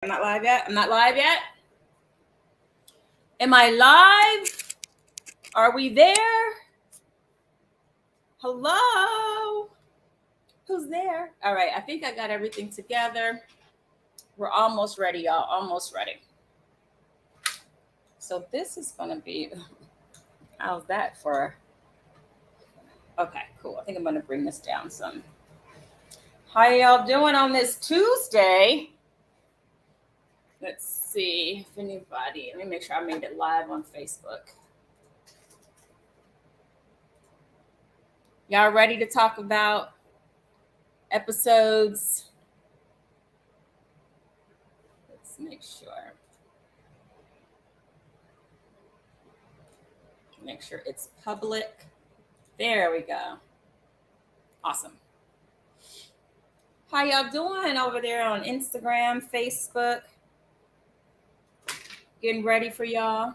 I'm not live yet. I'm not live yet. Am I live? Are we there? Hello? Who's there? All right. I think I got everything together. We're almost ready, y'all. Almost ready. So this is going to be, how's that for? Okay, cool. I think I'm going to bring this down some. How y'all doing on this Tuesday? Let's see if anybody, let me make sure I made it live on Facebook. Y'all ready to talk about episodes? Let's make sure. Make sure it's public. There we go. Awesome. How y'all doing over there on Instagram, Facebook? Getting ready for y'all?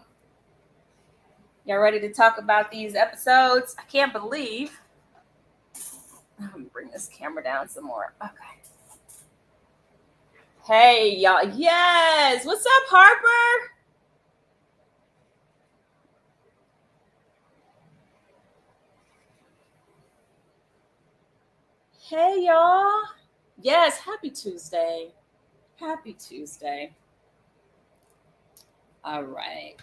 Y'all ready to talk about these episodes? I can't believe. I'm gonna bring this camera down some more. Okay. Hey y'all. Yes. What's up, Harper? Hey y'all. Yes, happy Tuesday. Happy Tuesday. All right.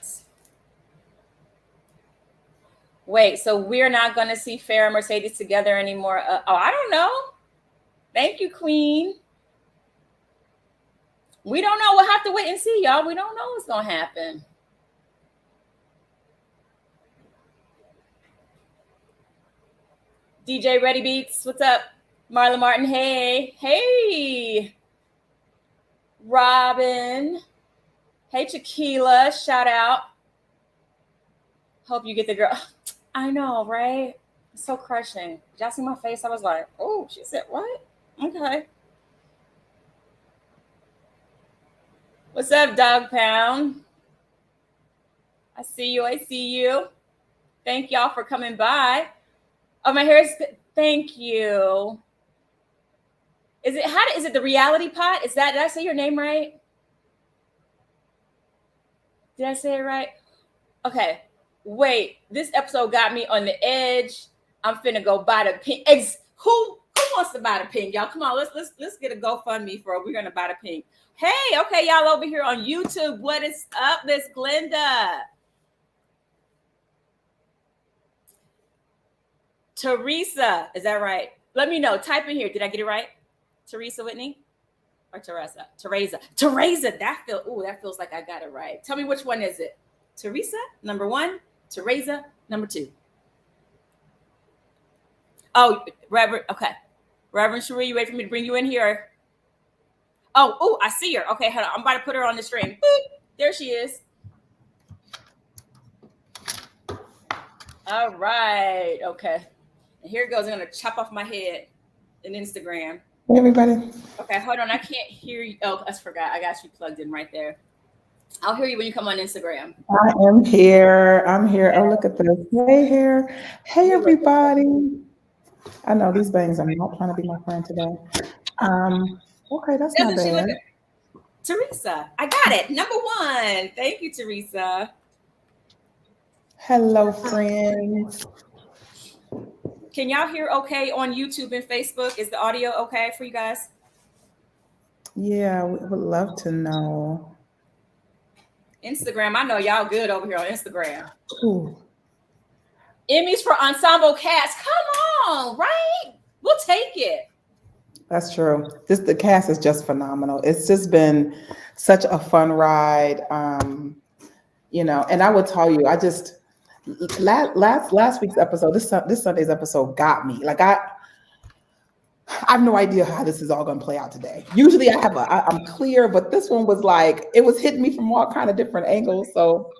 Wait, so we're not going to see Farrah and Mercedes together anymore? I don't know. Thank you, Queen. We don't know. We'll have to wait and see, y'all. We don't know what's going to happen. DJ Ready Beats, what's up? Marla Martin, hey. Hey. Robin. Hey, Chiquila, shout out. Hope you get the girl. I know, right? It's so crushing. Did y'all see my face? I was like, oh, she said what? Okay. What's up, Dog Pound? I see you. I see you. Thank y'all for coming by. Oh, my hair is good. Thank you. Is it the reality pot? Did I say your name right? Did I say it right? Okay. Wait, this episode got me on the edge. I'm finna go buy the Pynk. Who wants to buy the Pynk, y'all? Come on, let's get a GoFundMe for. We're gonna buy the Pynk. Hey, okay, y'all over here on YouTube. What is up, Miss Glenda? Teresa, is that right? Let me know. Type in here. Did I get it right? Teresa Whitney or Teresa? Teresa. That feels like I got it right. Tell me which one is it? Teresa, number 1. Teresa, number 2. Oh, Reverend. Okay, Reverend Cherie, you ready for me to bring you in here? Oh, I see her. Okay, hold on. I'm about to put her on the stream. Boop. There she is. All right. Okay. And here it goes. I'm gonna chop off my head in Instagram. Hey, everybody. Okay, hold on. I can't hear you. Oh, I forgot. I got you plugged in right there. I'll hear you when you come on Instagram. I am here. I'm here. Oh, look at this. Hey, here. Hey, everybody. I know these bangs are not trying to be my friend today. Okay, that's not bad. Teresa, I got it. Number 1. Thank you, Teresa. Hello, friends. Can y'all hear okay on YouTube and Facebook? Is the audio okay for you guys? Yeah, we would love to know. Instagram, I know y'all good over here on Instagram. Ooh. Emmys for Ensemble Cast. Come on, right? We'll take it. That's true. The cast is just phenomenal. It's just been such a fun ride. And I will tell you, I just last week's episode, this Sunday's episode got me. Like I have no idea how this is all going to play out today. Usually I'm clear, but this one was like, it was hitting me from all kind of different angles. So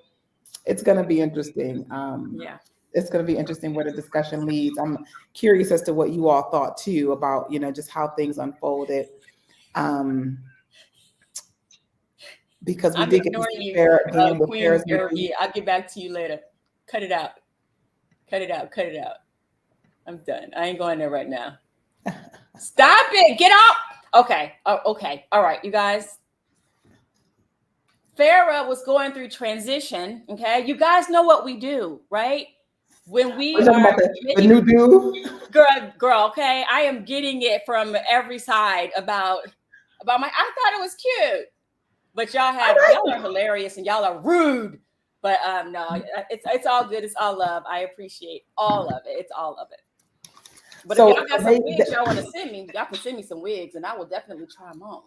it's going to be interesting. Yeah. It's going to be interesting where the discussion leads. I'm curious as to what you all thought too about, just how things unfolded. Because we did get to see Farrah again with Farrah's movie. I'll get back to you later. Cut it out. I'm done. I ain't going there right now. Stop it. Get up. Okay. Oh, okay. All right, you guys. Farrah was going through transition. Okay, you guys know what we do, right? When we We're talking are about the new dude. girl, okay, I am getting it from every side about my. I thought it was cute, but y'all are hilarious and y'all are rude. But no, it's all good. It's all love. I appreciate all of it. It's all of it. But So if y'all got some wigs y'all want to send me, y'all can send me some wigs, and I will definitely try them on.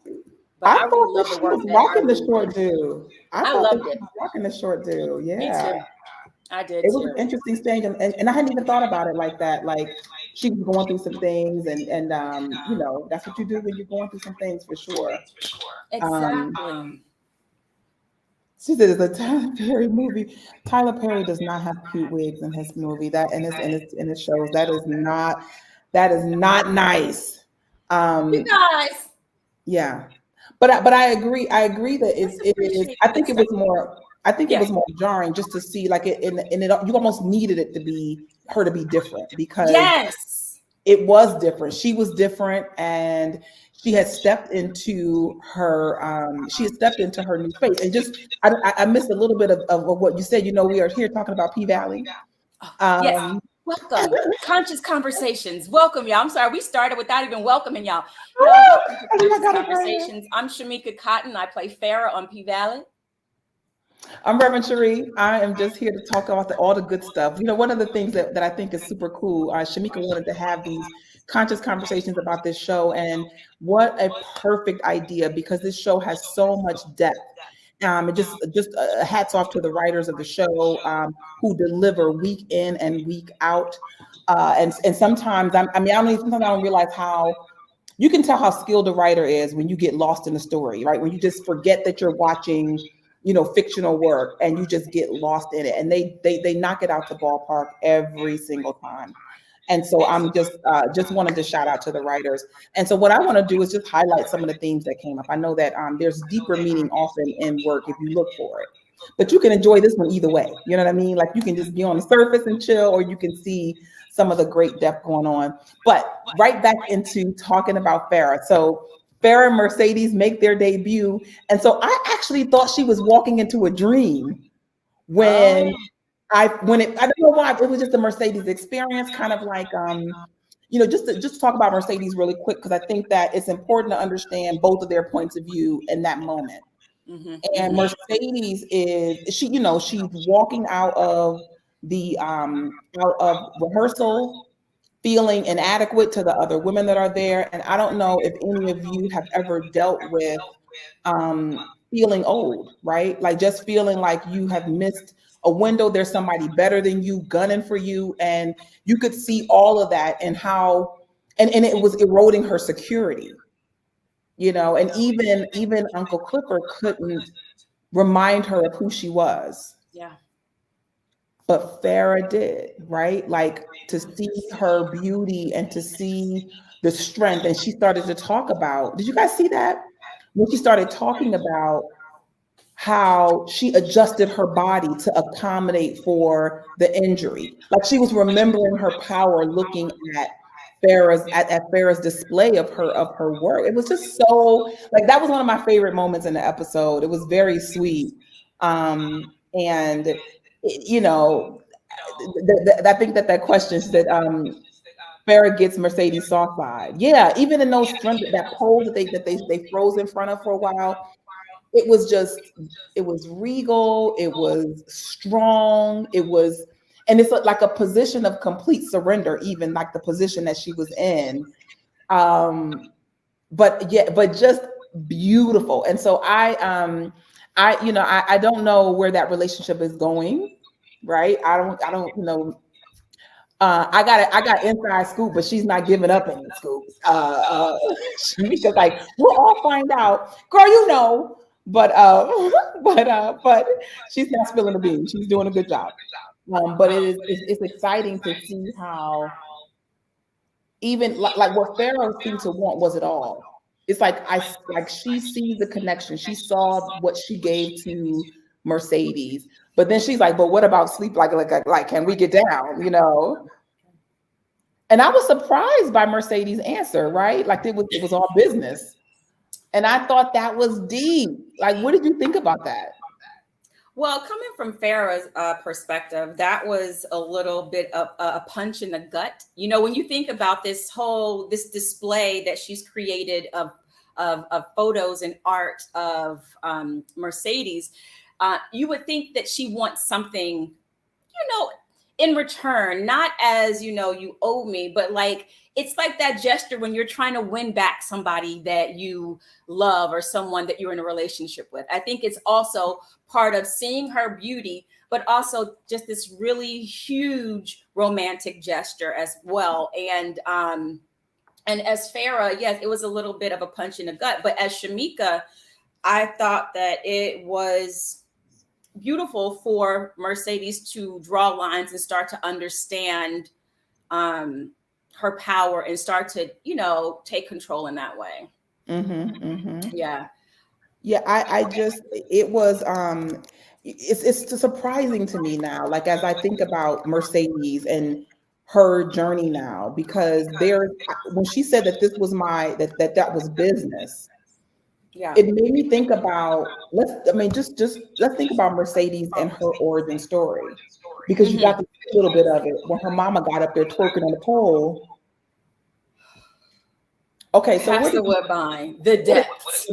But I I really thought love that the she work was that rocking the Arlene short did. dude. I thought that loved she it. was rocking the short dude. Me Yeah. too. I did It was too. an interesting stage, and I hadn't even thought about it like that. Like she was going through some things, and you know, that's what you do when you're going through some things for sure. Exactly. She said it's a Tyler Perry movie. Tyler Perry does not have cute wigs in his movie. That and it shows that is not nice. You guys, Yeah, but I agree. I agree that let's it is. appreciate I the good think it stuff. was more. I think it Yeah. was more jarring just to see like it, and it. You almost needed it to be her to be different because Yes. it was different. She was different, and she had stepped into her. She had stepped into her new space, and just I missed a little bit of what you said. You know, we are here talking about P Valley. Oh, yes. Um, Welcome. Conscious Conversations. Welcome, y'all. I'm sorry we started without even welcoming y'all. Y'all, I welcome to think I Conscious got it right. Conversations. I'm Shamika Cotton. I play Farrah on P Valley. I'm Reverend Cherie. I am just here to talk about all the good stuff. You know, one of the things that I think is super cool, Shamika wanted to have these conscious conversations about this show, and what a perfect idea because this show has so much depth. And just hats off to the writers of the show who deliver week in and week out. And sometimes sometimes I don't realize how you can tell how skilled a writer is when you get lost in the story, right? When you just forget that you're watching, you know, fictional work and you just get lost in it. And they knock it out the ballpark every single time. And so I'm just wanted to shout out to the writers. And so what I want to do is just highlight some of the themes that came up. I know that there's deeper meaning often in work if you look for it. But you can enjoy this one either way. You know what I mean? Like you can just be on the surface and chill, or you can see some of the great depth going on. But right back into talking about Farrah. So Farrah and Mercedes make their debut. And so I actually thought she was walking into a dream when I don't know why, it was just a Mercedes experience, kind of like you know, just talk about Mercedes really quick, because I think that it's important to understand both of their points of view in that moment. Mm-hmm, And Mercedes she, you know, she's walking out of rehearsal feeling inadequate to the other women that are there. And I don't know if any of you have ever dealt with feeling old, right? Like just feeling like you have missed a window. There's somebody better than you gunning for you. And you could see all of that and how, and it was eroding her security, you know, and even Uncle Clifford couldn't remind her of who she was. Yeah. But Farrah did, right? Like to see her beauty and to see the strength. And she started to talk about, did you guys see that? When she started talking about how she adjusted her body to accommodate for the injury. Like she was remembering her power looking at Farrah's display of her work. It was just so, like, that was one of my favorite moments in the episode. It was very sweet. And you know, I think that question said Farrah gets Mercedes soft side. Yeah, even in those that pose that they froze in front of for a while, it was regal, it was strong, and it's like a position of complete surrender, even like the position that she was in. But just beautiful. And so I don't know where that relationship is going, right? I don't, you know, I got inside scoop, but she's not giving up any scoops. Shamika's like, we'll all find out, girl. You know, but but she's not spilling the beans. She's doing a good job. But it's exciting to see how even like what Pharaoh seemed to want was it all. It's like she sees the connection. She saw what she gave to Mercedes, but then she's like, but what about sleep? Like can we get down? You know. And I was surprised by Mercedes' answer, right? Like it was all business. And I thought that was deep. Like, what did you think about that? Well, coming from Farah's perspective, that was a little bit of a punch in the gut. You know, when you think about this display that she's created of photos and art of Mercedes, you would think that she wants something, in return, not as, you owe me, but like, it's like that gesture when you're trying to win back somebody that you love or someone that you're in a relationship with. I think it's also part of seeing her beauty, but also just this really huge romantic gesture as well. And as Farah, yes, it was a little bit of a punch in the gut, but as Shamika, I thought that it was beautiful for Mercedes to draw lines and start to understand her power and start to, take control in that way. Mm-hmm, mm-hmm. Yeah. Yeah, I just it was it's surprising to me now, like as I think about Mercedes and her journey now, because there when she said that this was that was business, Yeah. it made me think about just let's think about Mercedes and her origin story. Because you got to see a little bit of it when her mama got up there twerking on the pole. Okay, so Pastor Woodbine, the depths.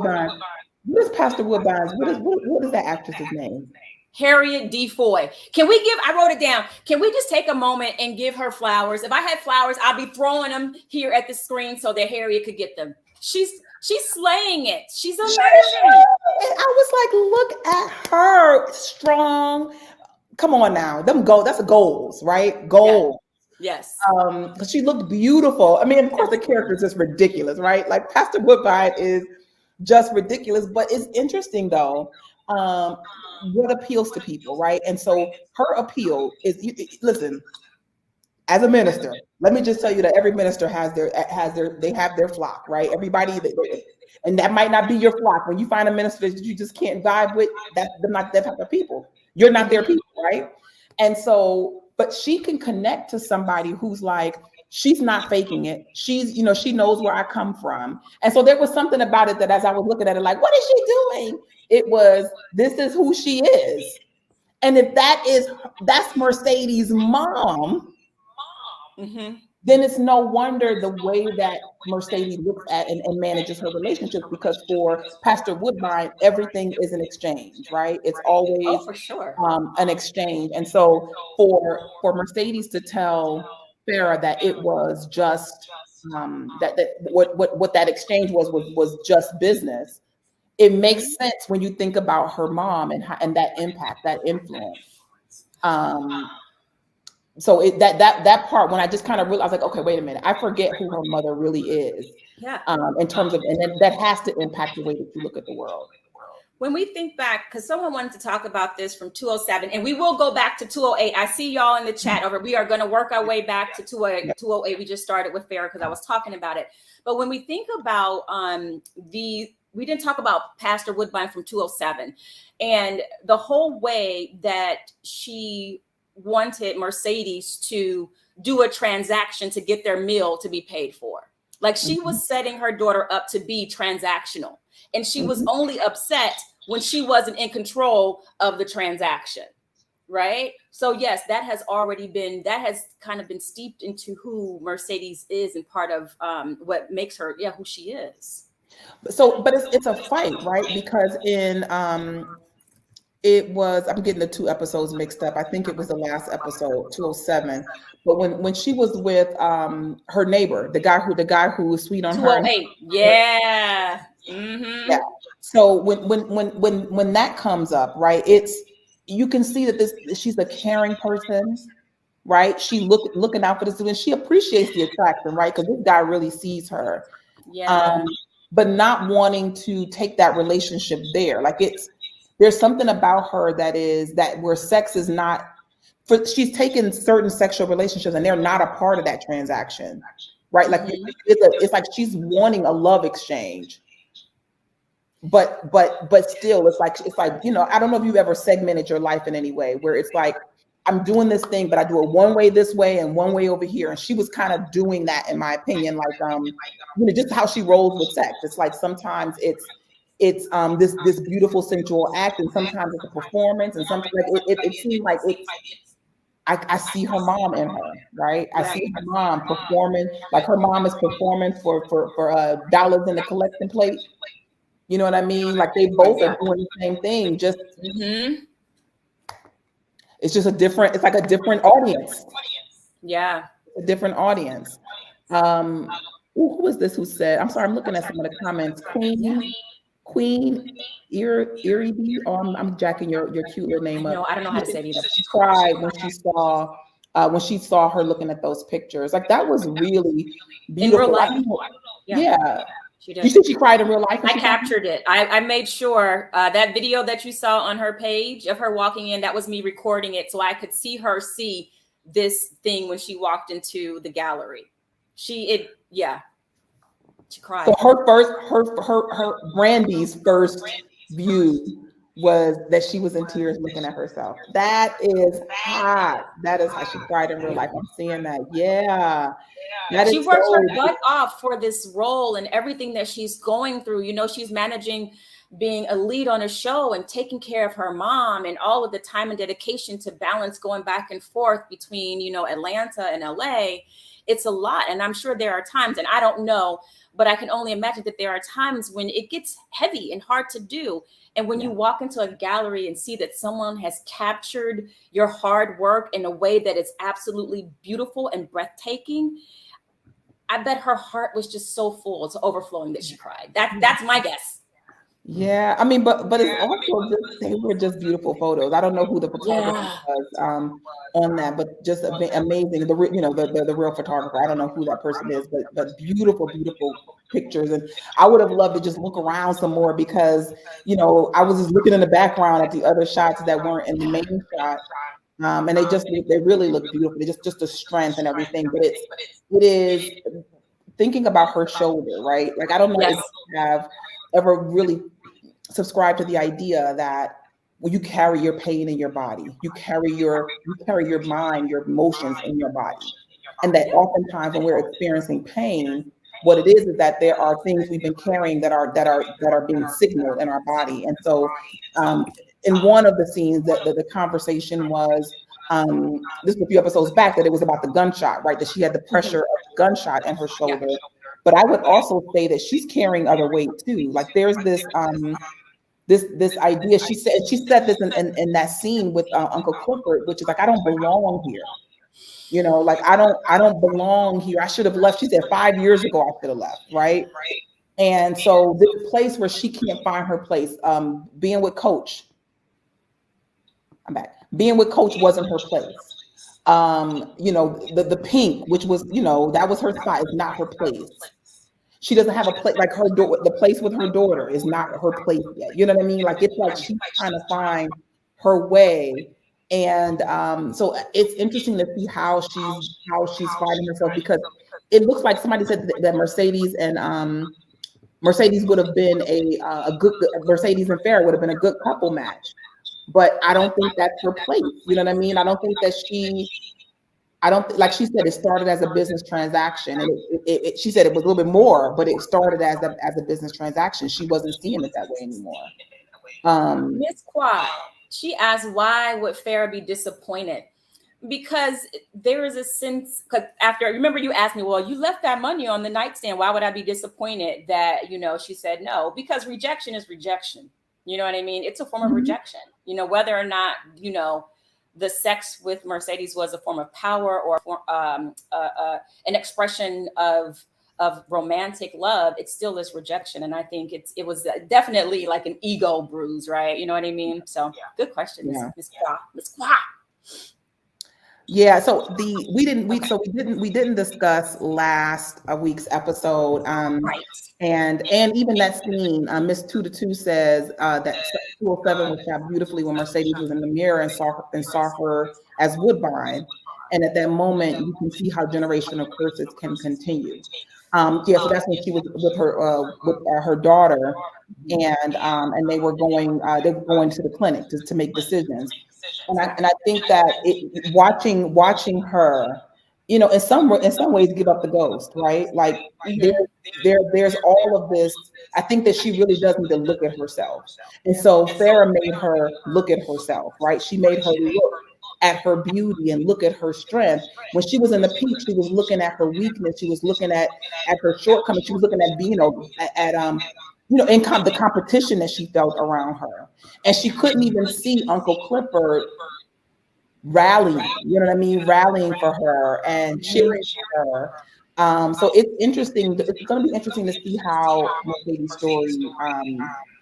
What is Pastor Woodbine's? What is that actress's name? Harriet D. Foy. I wrote it down. Can we just take a moment and give her flowers? If I had flowers, I'd be throwing them here at the screen so that Harriet could get them. She's slaying it. She's amazing. I was like, look at her, strong. Come on now, that's goals, right? Goals. Yes. Because she looked beautiful. I mean, of course, the character is just ridiculous, right? Like Pastor Woodbine is just ridiculous, but it's interesting though. What appeals to people, right? And so her appeal is, listen, as a minister, let me just tell you that every minister they have their flock, right? Everybody and that might not be your flock. When you find a minister that you just can't vibe with, they're not that type of people. You're not their people, right? And so, but she can connect to somebody who's like, she's not faking it. She's, she knows where I come from. And so there was something about it that as I was looking at it, like, what is she doing? It was, this is who she is. And if that's Mercedes' mom, then it's no wonder the way that Mercedes looks at and manages her relationships, because for Pastor Woodbine, everything is an exchange, right? It's always for sure. An exchange. And so for Mercedes to tell Farah that it was just what that exchange was just business, it makes sense when you think about her mom and that impact, that influence. So that part, when I just kind of realized, like, okay, wait a minute, I forget who her mother really is. Yeah. In terms of, and then that has to impact the way that you look at the world. When we think back, because someone wanted to talk about this from 207, and we will go back to 208. I see y'all in the chat over. We are going to work our way back to 208. We just started with Farah because I was talking about it. But when we think about we didn't talk about Pastor Woodbine from 207 and the whole way that she wanted Mercedes to do a transaction to get their meal to be paid for. Like she was setting her daughter up to be transactional. And she was only upset when she wasn't in control of the transaction. Right. So yes, that has kind of been steeped into who Mercedes is and part of what makes her, who she is. So, but it's a fight, right? Because I'm getting the two episodes mixed up. I think it was the last episode, 207. But when she was with her neighbor, the guy who was sweet on her. 208. Yeah. Mm-hmm. Yeah. So when that comes up, right, you can see that she's a caring person, right? She looking out for this, and she appreciates the attraction, right? Because this guy really sees her. Yeah. But not wanting to take that relationship there. Like there's something about her that where sex is not, she's taken certain sexual relationships and they're not a part of that transaction, right? Like it's like she's wanting a love exchange, but still it's like, I don't know if you've ever segmented your life in any way where it's like, I'm doing this thing, but I do it one way this way and one way over here. And she was kind of doing that, in my opinion, like, just how she rolls with sex. It's like sometimes it's this beautiful sensual act, and sometimes it's a performance, and sometimes like it seemed like it's I see her mom in her, right? I see her mom performing, like her mom is performing for dollars in the collection plate. You know what I mean? Like they both are doing the same thing. Just it's just a different. It's like a different audience. Yeah. A different audience. Who was this who said? I'm sorry, I'm looking at some of the comments. Queen Erie. Oh, I'm jacking your cute little name up. No, I don't know how to say it either. She cried when she saw her looking at those pictures. Like that was really beautiful. In real life. Yeah. She did. You said she cried in real life? I captured it. I made sure that video that you saw on her page of her walking in, that was me recording it so I could see her see this thing when she walked into the gallery. She cried. So her Brandy's first view was that she was in tears looking at herself. That is hot. That is how she cried in real life. I'm seeing that. Yeah. She worked her butt off for this role and everything that she's going through. You know, she's managing being a lead on a show and taking care of her mom and all of the time and dedication to balance going back and forth between, you know, Atlanta and LA. It's a lot. And I'm sure there are times, and I don't know, but I can only imagine that there are times when it gets heavy and hard to do. And when you walk into a gallery and see that someone has captured your hard work in a way that is absolutely beautiful and breathtaking, I bet her heart was just so full, it's overflowing that she cried. That's my guess. Yeah, I mean, but it's also just, they were just beautiful photos. I don't know who the photographer was on that, but just amazing. The real photographer. I don't know who that person is, but beautiful pictures. And I would have loved to just look around some more because I was just looking in the background at the other shots that weren't in the main shot, and they really look beautiful. They just the strength and everything. But it is thinking about her shoulder, right? Like I don't know if you have ever really subscribe to the idea that when you carry your pain in your body, you carry your mind, your emotions in your body. And that oftentimes when we're experiencing pain, what it is that there are things we've been carrying that are being signaled in our body. And so in one of the scenes that the conversation was, this was a few episodes back, that it was about the gunshot, right? That she had the pressure of the gunshot in her shoulder. But I would also say that she's carrying other weight too. Like there's this this idea. She said this in that scene with Uncle Clifford, which is like, I don't belong here. Like I don't belong here. I should have left. She said 5 years ago I should have left, right? And so this place where she can't find her place, being with Coach. I'm back. Being with Coach wasn't her place. The Pynk, which was, that was her spot, is not her place. She doesn't have a place, like the place with her daughter is not her place yet. You know what I mean? Like it's like she's trying to find her way. And so it's interesting to see how she's finding herself, because it looks like somebody said that Mercedes and Mercedes would have been a good, Mercedes and Farrah would have been a good couple match. But I don't think that's her place. You know what I mean? I don't think that like she said, it started as a business transaction, and she said it was a little bit more, but it started as a business transaction. She wasn't seeing it that way anymore. Miss Quad, she asked, why would Farrah be disappointed? Because there is a sense, because remember you asked me, well, you left that money on the nightstand. Why would I be disappointed that, she said no? Because rejection is rejection. You know what I mean? It's a form of rejection, whether or not, the sex with Mercedes was a form of power or an expression of romantic love, it still is rejection. And I think it was definitely like an ego bruise, right? You know what I mean? So good question, Miss Qua. Yeah, so we didn't discuss last week's episode, right. And even that scene, Miss 2 to 2 says that 207 was shot beautifully when Mercedes was in the mirror and saw her as Woodbine, and at that moment you can see how generational curses can continue. So that's when she was with her daughter, and they were going to the clinic to make decisions. And I think that watching her you know, in some ways give up the ghost, right? Like there, Mhm. there's all of this. I think that she really does need to look at herself. And so Farrah made her look at herself, right? She made her look at her beauty and look at her strength. When she was in the peak, she was looking at her weakness. She was looking at her shortcomings. She was looking at being at you know, the competition that she felt around her. And she couldn't even see Uncle Clifford rallying, you know what I mean, rallying for her and Mhm. cheering for her. So it's interesting. It's going to be interesting to see how Mercedes' story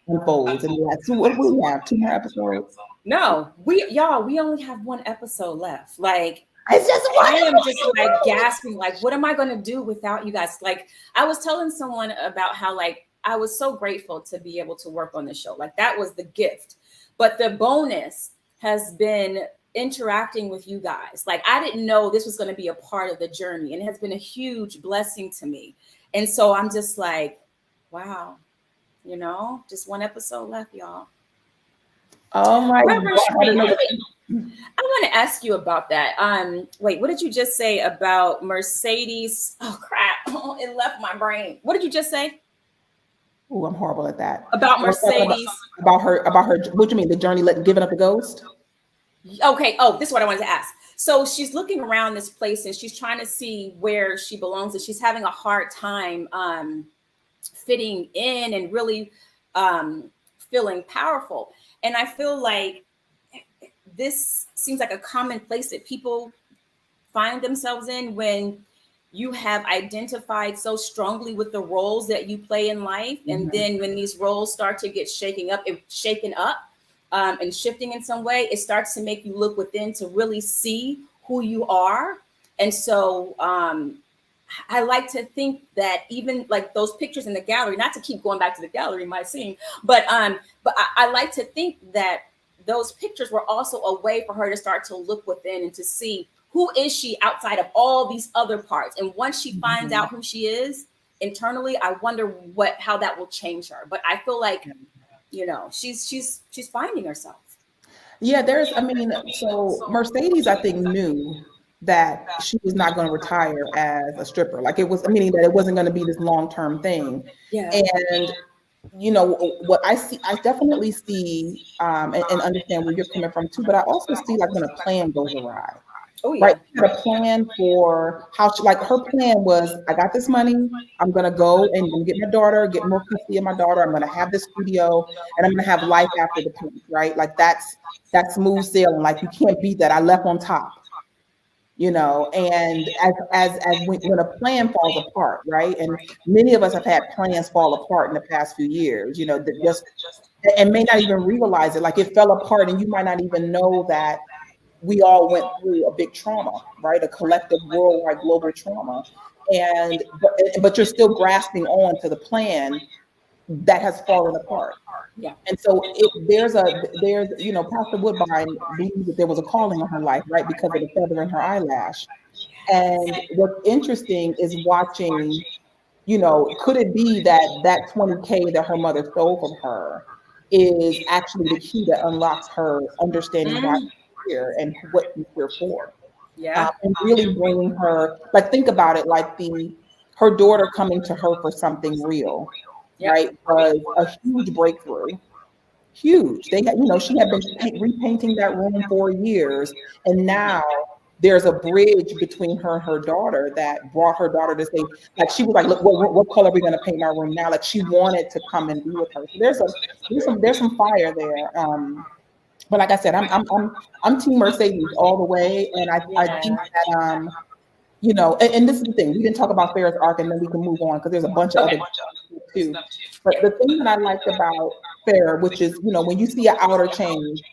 unfolds. And we have two. What do we have? Two more episodes. No, we only have one episode left. Like It's just I am just like one. gasping, like, what am I gonna do without you guys? Like I was telling someone about how like I was so grateful to be able to work on the show. Like that was the gift. But the bonus has been interacting with you guys. Like I didn't know this was gonna be a part of the journey, and it has been a huge blessing to me. And so I'm just like, wow, just one episode left, y'all. Oh my Reverend God! I don't Sheree, know. I want to ask you about that. Wait, what did you just say about Mercedes? Oh crap! Oh, it left my brain. What did you just say Oh, I'm horrible at that. about I was talking Mercedes? about her. What do you mean? The journey, giving up the ghost? Okay. Oh, this is what I wanted to ask. So she's looking around this place and she's trying to see where she belongs, and she's having a hard time fitting in and really feeling powerful. And I feel like this seems like a common place that people find themselves in when you have identified so strongly with the roles that you play in life, and Mhm. then when these roles start to get shaken up and shifting in some way, it starts to make you look within to really see who you are. And so I like to think that even like those pictures in the gallery, not to keep going back to the gallery might seem, but I like to think that those pictures were also a way for her to start to look within and to see who is she outside of all these other parts. And once she finds Mhm. out who she is internally, I wonder how that will change her. But I feel like, she's finding herself. Yeah, I mean, so Mercedes, I think, knew that she was not going to retire as a stripper. Like it was, meaning that it wasn't going to be this long-term thing. Yeah. And, you know, what I see, I definitely see and understand where you're coming from too, but I also see like when a plan goes awry. Oh Right. yeah. She had a plan for how she, like her plan was, I got this money. I'm going to go and I'm going to get my daughter, get more custody of my daughter. I'm going to have this studio and I'm going to have life after the Pynk, right? Like that's smooth sailing. Like you can't beat that. I left on top, you know, and as when a plan falls apart, right? And many of us have had plans fall apart in the past few years, you know, that just, and may not even realize it. Like it fell apart and you might not even know that we all went through a big trauma, right? A collective worldwide global trauma. And but you're still grasping on to the plan that has fallen apart. Yeah. And so there's you know, Pastor Woodbine believed that there was a calling on her life, right? Because of the feather in her eyelash. And what's interesting is watching, you know, could it be that that 20K that her mother stole from her is actually the key that unlocks her understanding why Mm, she's here and what she's here for? yeah. And really bringing her, like, think about it, like her daughter coming to her for something real, Yep. right, was a huge breakthrough. Huge. They had, you know, she had been repainting that room for years, and now there's a bridge between her and her daughter that brought her daughter to say, like, she was like, look, what color are we going to paint our room now? Like, she wanted to come and be with her. So there's some fire there. But like I said, I'm Team Mercedes all the way, and I think Yeah. that you know, and this is the thing. We didn't talk about Farrah's arc, and then we can move on because there's a bunch of Okay. other stuff too. But the thing that I liked about Farrah, which is, you know, when you see an outer change,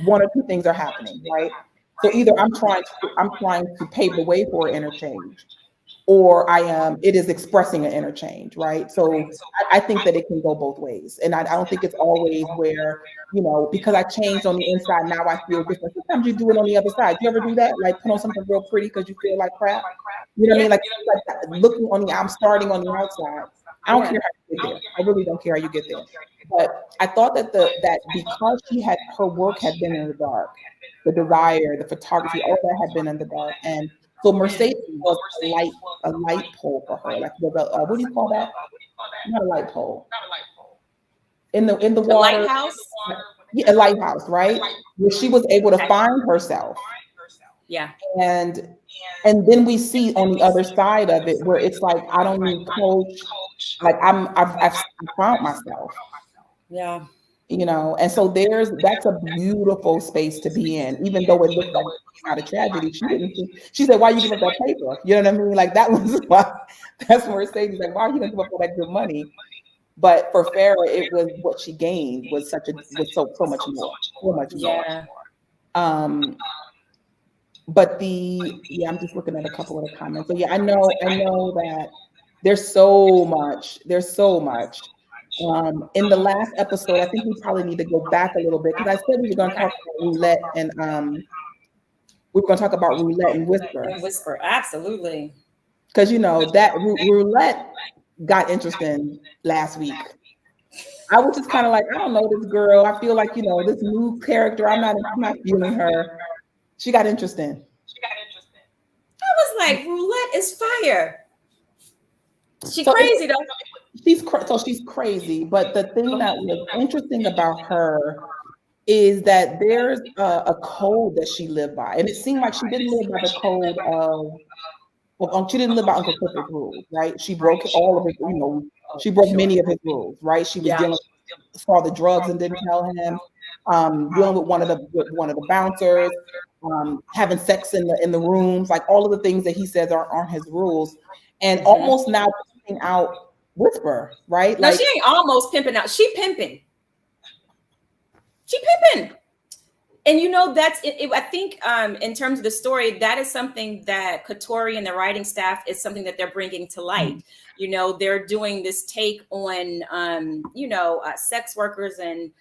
one or two things are happening, right? So either I'm trying to pave the way for an interchange, or it is expressing an interchange, right? So I think that it can go both ways. And I don't think it's always where, you know, because I changed on the inside, now I feel different. Sometimes you do it on the other side. You ever do that? Like put on something real pretty because you feel like crap? You know what I Yeah. mean? Like that, looking on I'm starting on the outside. I don't Yeah. care how you get there. I really don't care how you get there. But I thought that that because her work had been in the dark, the desire, the photography, all that had been in the dark. And So Mercedes was a light pole for her. Like what do you call that? Not a light pole. In the The water. lighthouse. Yeah, a lighthouse, right? Where she was able to find herself. Yeah. And then we see on the other side of it where it's like, I don't need coach. Like I've found myself. Yeah. You know, and so that's a beautiful space to be in, even though it looks like it's not a tragedy. She didn't think, she said, why you give up that paper? You know what I mean? Like that was why, that's Mercedes, like, why are you gonna give up all that good money? But for Farrah, it was what she gained was so much more. So much more. Yeah. But I'm just looking at a couple of the comments. So yeah, I know that there's so much. In the last episode, I think we probably need to go back a little bit because I said we were going to talk about roulette and we were going to talk about roulette and whisper. Absolutely. Because you know that roulette got interesting last week. I was just kind of like, I don't know this girl. I feel like, you know, this new character, I'm not feeling her. She got interesting. I was like, roulette is fire. She's crazy though. She's crazy. But the thing that was interesting about her is that there's a code that she lived by. And it seemed like she didn't live by the code of, she didn't live by Uncle Clifford's rules, right? She broke all of his, you know, she broke many of his rules, right? She was dealing with, saw the drugs and didn't tell him, dealing with one of the bouncers, having sex in the rooms, like all of the things that he says aren't his rules, and almost now pimping out Whisper, right? No, she ain't almost pimping out. She pimping. And you know, that's it. I think in terms of the story, that is something that Katori and the writing staff is something that they're bringing to light. You know, they're doing this take on, sex workers and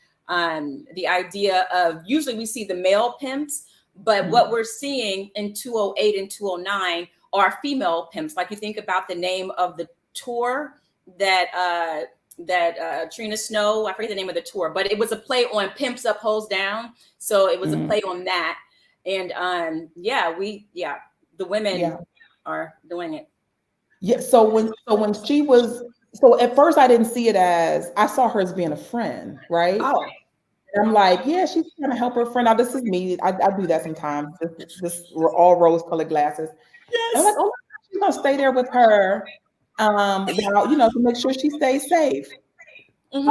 the idea of, usually we see the male pimps, but what we're seeing in 208 and 209 are female pimps. Like you think about the name of the tour that Trina Snow, I forget the name of the tour, but it was a play on Pimps Up, Hoes Down. So it was a play on that. And the women are doing it. Yeah. So when she was, so at first I didn't see it as, I saw her as being a friend, right? Oh. And I'm like, yeah, she's trying to help her friend. Now this is me. I do that sometimes. This we're all rose-colored glasses. Yes. I'm like, oh, she's gonna stay there with her. While, you know, to make sure she stays safe. It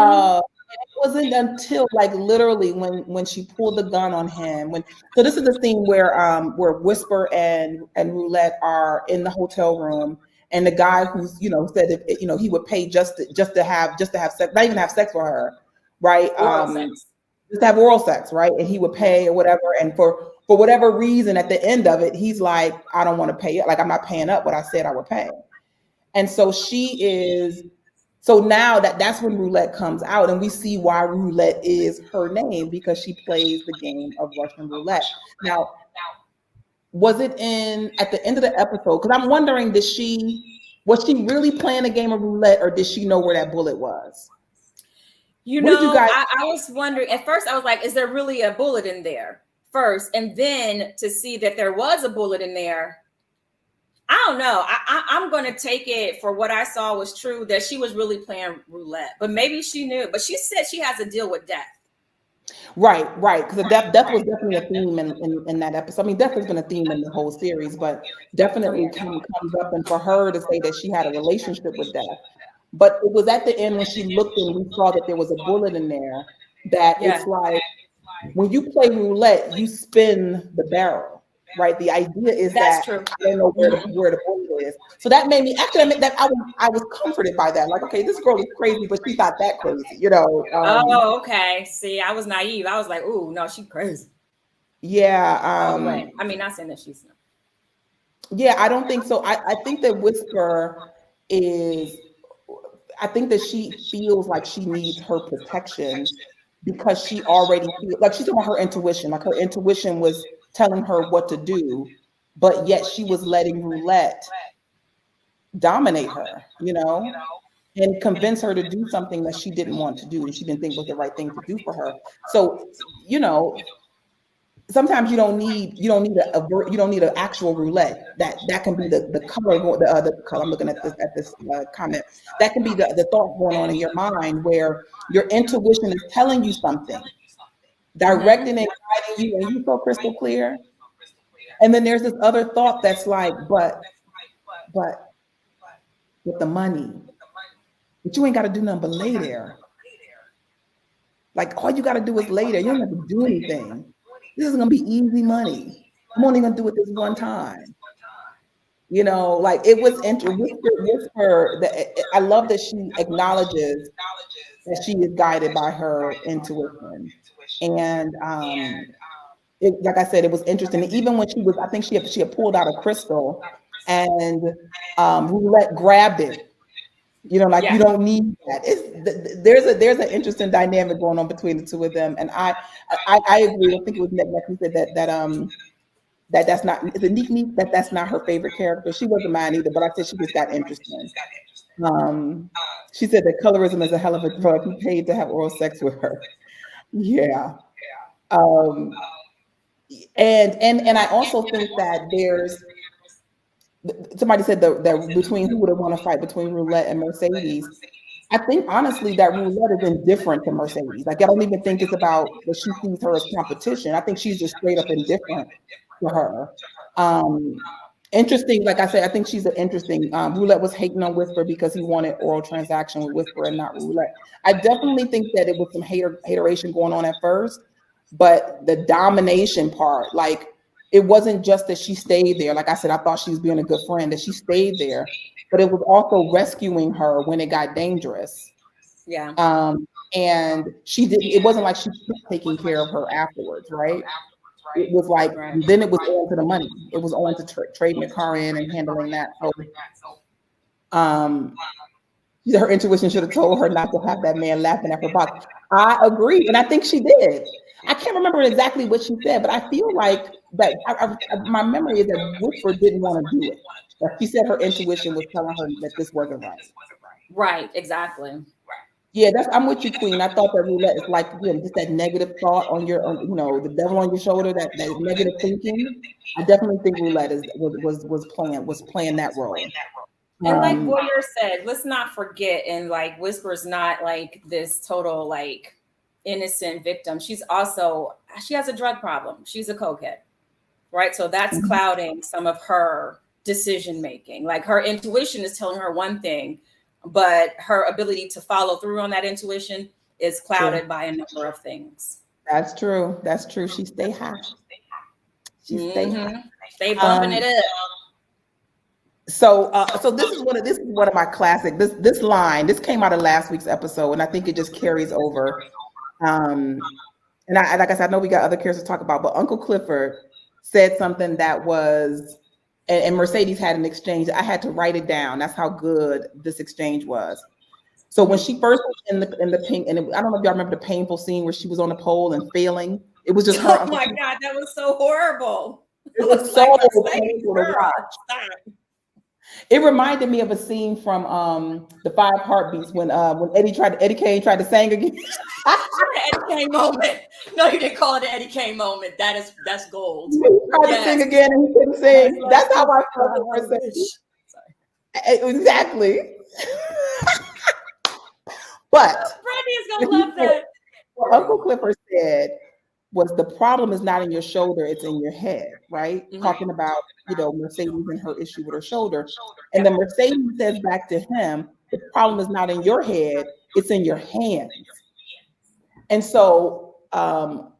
wasn't until like literally when she pulled the gun on him. So this is the scene where Whisper and Roulette are in the hotel room, and the guy who's, you know, said if, you know, he would pay just to have sex, not even have sex with her, right? Just to have oral sex, right? And he would pay or whatever. And for whatever reason, at the end of it, he's like, I don't want to pay it. Like, I'm not paying up what I said I would pay. And so so now that's when Roulette comes out, and we see why Roulette is her name, because she plays the game of Russian roulette. Now, was it at the end of the episode? Because I'm wondering, was she really playing a game of roulette, or did she know where that bullet was? I was wondering, at first I was like, is there really a bullet in there first? And then to see that there was a bullet in there, I don't know. I'm going to take it for what I saw was true, that she was really playing roulette, but maybe she knew. But she said she has to deal with death. Right. Because death was definitely a theme in that episode. I mean, death has been a theme in the whole series, but definitely comes up. And for her to say that she had a relationship with death, but it was at the end when she looked and we saw that there was a bullet in there, that it's like, when you play roulette, you spin the barrel. Right. The idea is that true. I don't know where the bullet is. So that made me actually I was comforted by that. Like, okay, this girl is crazy, but she's not that crazy, you know. Oh, okay. See, I was naive. I was like, ooh, no, she's crazy. Yeah. I mean, not saying that she's not. Yeah, I don't think so. I think that Whisper is, I think that she feels like she needs her protection because she already feels like she's talking about her intuition. Like her intuition was telling her what to do, but yet she was letting roulette dominate her, you know, and convince her to do something that she didn't want to do and she didn't think was the right thing to do for her. So, you know, sometimes you don't need an actual roulette. That can be the color, the color. I'm looking at this comment. That can be the thought going on in your mind where your intuition is telling you something, directing and guiding you, and you feel crystal clear. And then there's this other thought that's like, but with the money, but you ain't got to do nothing but lay there. Like all you got to do is lay there. You don't have to do anything. This is gonna be easy money. I'm only gonna do it this one time. You know, like it was with her. I love that she acknowledges that she is guided by her intuition, and like I said, it was interesting. And even when she was, I think she had pulled out a crystal, and Roulette grabbed it. You know, like you don't need that. There's an interesting dynamic going on between the two of them, and I agree. I think it was Nick who said that's not, is it Neek that's not her favorite character. She wasn't mine either, but I said she just got interesting. She said that colorism is a hell of a drug. He paid to have oral sex with her. Yeah. And I also think that there's, somebody said that between who would have won a fight between Roulette and Mercedes. I think honestly that Roulette is indifferent to Mercedes. Like I don't even think it's about that she sees her as competition. I think she's just straight up indifferent to her. Interesting, like I said, I think she's an interesting. Roulette was hating on Whisper because he wanted oral transaction with Whisper and not Roulette. I definitely think that it was some hateration going on at first, but the domination part, like it wasn't just that she stayed there. Like I said, I thought she was being a good friend, that she stayed there, but it was also rescuing her when it got dangerous. Yeah. And she didn't, it wasn't like she was taking care of her afterwards, right? It was like, then it was on to the money. It was on to trading the car in and handling that. So, her intuition should have told her not to have that man laughing at her box. I agree, and I think she did. I can't remember exactly what she said, but I feel like that my memory is that Woodford didn't want to do it. But she said her intuition was telling her that this wasn't right. Right, exactly. Yeah, I'm with you, Queen. I thought that Roulette is like just that negative thought on your, the devil on your shoulder, that negative thinking. I definitely think Roulette was playing that role. And like Warrior said, let's not forget, and like Whisper's not like this total like innocent victim. She has a drug problem. She's a cokehead, right? So that's clouding some of her decision making. Like her intuition is telling her one thing, but her ability to follow through on that intuition is clouded by a number of things. That's true. That's true. She stay high. Stay bumping it up. So this is one of my classic. This line, this came out of last week's episode, and I think it just carries over. And like I said, I know we got other characters to talk about, but Uncle Clifford said something that was, and Mercedes had an exchange. I had to write it down. That's how good this exchange was. So when she first was in the pink, and I don't know if y'all remember the painful scene where she was on the pole and failing. It was just her. Oh my God, that was so horrible. It was so painful to watch. It reminded me of a scene from the 5 Heartbeats when Eddie Kane tried to sing again. Eddie Kane moment. No, you didn't call it an Eddie Kane moment. That's gold. He tried to sing again and he couldn't sing. That's how I felt for Mercedes. Exactly. But Brandy is gonna love that. What Uncle Clifford said was the problem is not in your shoulder, it's in your head, right? Mm-hmm. Talking about, Mercedes and her issue with her shoulder. And then Mercedes says back to him, the problem is not in your head, it's in your hands. And so, I'm